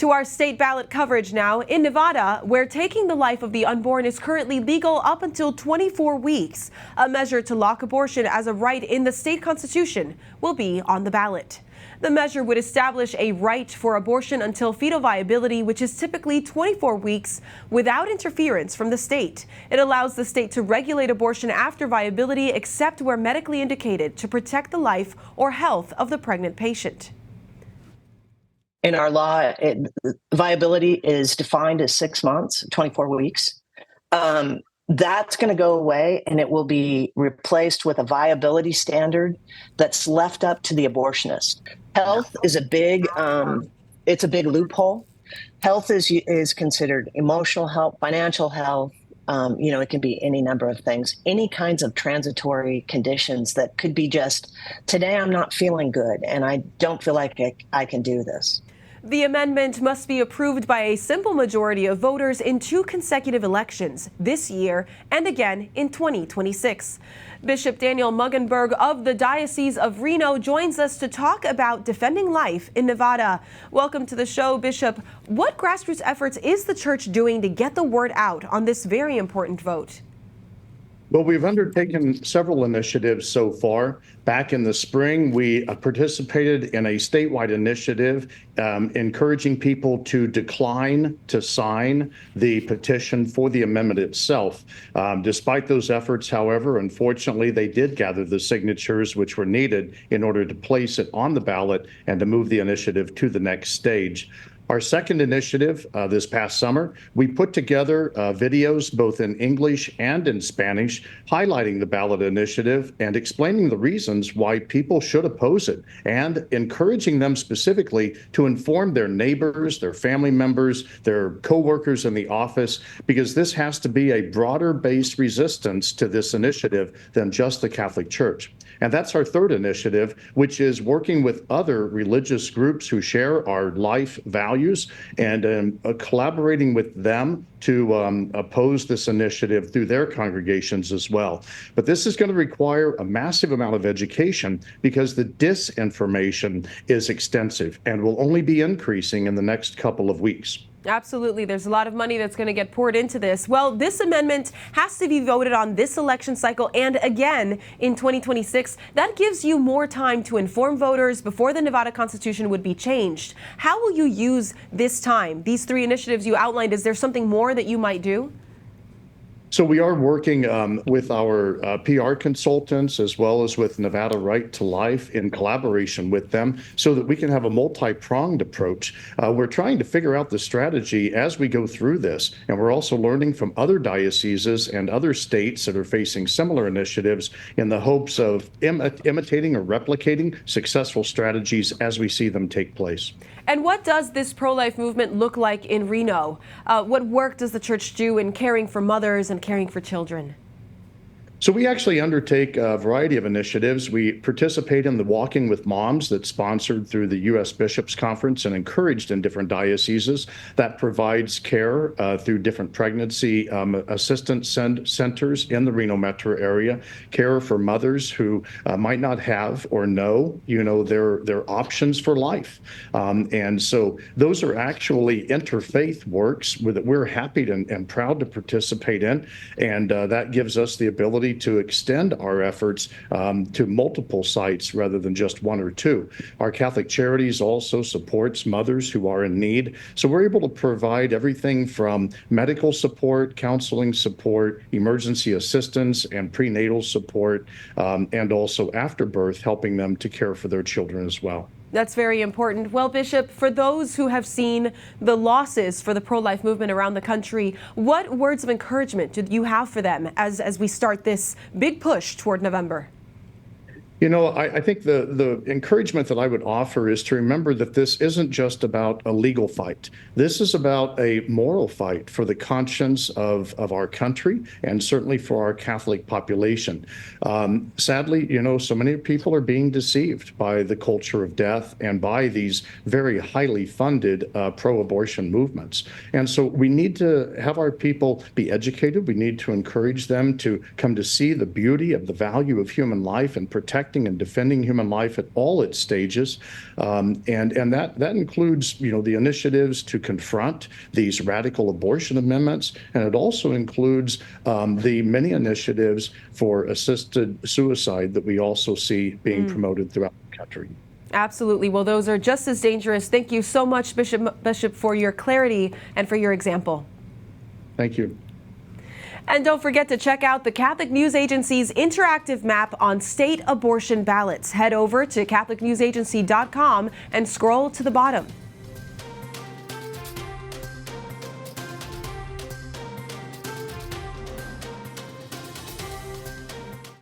To our state ballot coverage now. In Nevada, where taking the life of the unborn is currently legal up until 24 weeks, a measure to lock abortion as a right in the state constitution will be on the ballot. The measure would establish a right for abortion until fetal viability, which is typically 24 weeks, without interference from the state. It allows the state to regulate abortion after viability, except where medically indicated, to protect the life or health of the pregnant patient. In our law, viability is defined as 6 months, 24 weeks. That's going to go away, and it will be replaced with a viability standard that's left up to the abortionist. Health is it's a big loophole. Health is considered emotional health, financial health. It can be any number of things, any kinds of transitory conditions that could be just, today I'm not feeling good and I don't feel like I can do this. The amendment must be approved by a simple majority of voters in 2 consecutive elections, this year and again in 2026. Bishop Daniel Mueggenborg of the Diocese of Reno joins us to talk about defending life in Nevada. Welcome to the show, Bishop. What grassroots efforts is the church doing to get the word out on this very important vote? Well, we've undertaken several initiatives so far. Back in the spring, we participated in a statewide initiative encouraging people to decline to sign the petition for the amendment itself. Despite those efforts, however, unfortunately, they did gather the signatures which were needed in order to place it on the ballot and to move the initiative to the next stage. Our second initiative this past summer, we put together videos both in English and in Spanish highlighting the ballot initiative and explaining the reasons why people should oppose it and encouraging them specifically to inform their neighbors, their family members, their co-workers in the office, because this has to be a broader based resistance to this initiative than just the Catholic Church. And that's our third initiative, which is working with other religious groups who share our life values and collaborating with them to oppose this initiative through their congregations as well. But this is going to require a massive amount of education because the disinformation is extensive and will only be increasing in the next couple of weeks. Absolutely. There's a lot of money that's going to get poured into this. Well, this amendment has to be voted on this election cycle and again in 2026. That gives you more time to inform voters before the Nevada Constitution would be changed. How will you use this time? These 3 initiatives you outlined, is there something more that you might do? So we are working with our PR consultants as well as with Nevada Right to Life in collaboration with them so that we can have a multi-pronged approach. We're trying to figure out the strategy as we go through this. And we're also learning from other dioceses and other states that are facing similar initiatives in the hopes of imitating or replicating successful strategies as we see them take place. And what does this pro-life movement look like in Reno? What work does the church do in caring for mothers and caring for children? So we actually undertake a variety of initiatives. We participate in the Walking with Moms that's sponsored through the U.S. Bishops Conference and encouraged in different dioceses. That provides care through different pregnancy assistance centers in the Reno metro area, care for mothers who might not have or know, their options for life. And so those are actually interfaith works that we're happy and proud to participate in. And that gives us the ability to extend our efforts to multiple sites rather than just 1 or 2. Our Catholic Charities also supports mothers who are in need. So we're able to provide everything from medical support, counseling support, emergency assistance, and prenatal support, and also after birth, helping them to care for their children as well. That's very important. Well, Bishop, for those who have seen the losses for the pro-life movement around the country, what words of encouragement do you have for them as we start this big push toward November? I think the encouragement that I would offer is to remember that this isn't just about a legal fight. This is about a moral fight for the conscience of our country and certainly for our Catholic population. Sadly, so many people are being deceived by the culture of death and by these very highly funded pro-abortion movements. And so we need to have our people be educated. We need to encourage them to come to see the beauty of the value of human life and protect protecting and defending human life at all its stages. And that includes, the initiatives to confront these radical abortion amendments. And it also includes the many initiatives for assisted suicide that we also see being promoted throughout the country. Absolutely. Well, those are just as dangerous. Thank you so much, Bishop, for your clarity and for your example. Thank you. And don't forget to check out the Catholic News Agency's interactive map on state abortion ballots. Head over to catholicnewsagency.com and scroll to the bottom.